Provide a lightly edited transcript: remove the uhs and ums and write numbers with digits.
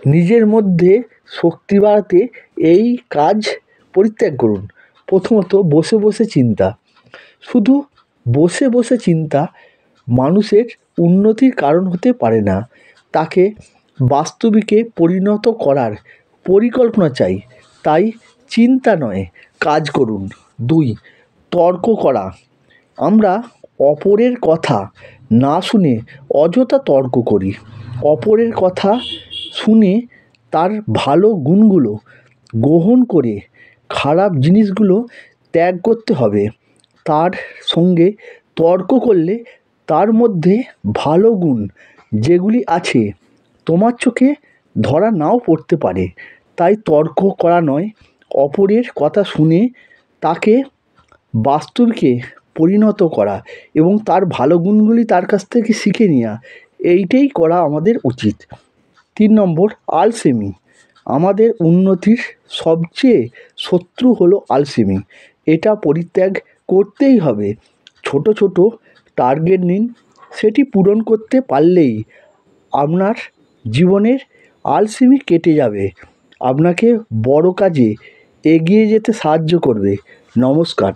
নিজের মধ্যে শক্তি বাড়াতে এই কাজ পরিত্যাগ করুন। প্রথমত, বসে বসে চিন্তা। শুধু বসে বসে চিন্তা মানুষের উন্নতির কারণ হতে পারে না। তাকে বাস্তবিকে পরিণত করার পরিকল্পনা চাই। তাই চিন্তা নয়, কাজ করুন। 2, তর্ক করা। আমরা অপরের কথা না শুনে অযথা তর্ক করি। অপরের কথা শুনে তার ভালো গুণগুলো গ্রহণ করে খারাপ জিনিসগুলো ত্যাগ করতে হবে। তার সঙ্গে তর্ক করলে তার মধ্যে ভালো গুণ যেগুলি আছে তোমার চোখে ধরা নাও পড়তে পারে। তাই তর্ক করা নয়, অপরের কথা শুনে তাকে বাস্তবিকে পরিণত করা এবং তার ভালো গুণগুলি তার কাছ থেকে শিখে নেওয়া, এইটাই করা আমাদের উচিত। 3 নম্বর, আলসেমি। আমাদের উন্নতির সবচেয়ে শত্রু হলো আলসেমি। এটা পরিত্যাগ করতেই হবে। ছোট ছোট টার্গেট নিন, সেটি পূরণ করতে পারলেই আপনার জীবনের আলসেমি কেটে যাবে, আপনাকে বড় কাজে এগিয়ে যেতে সাহায্য করবে। নমস্কার।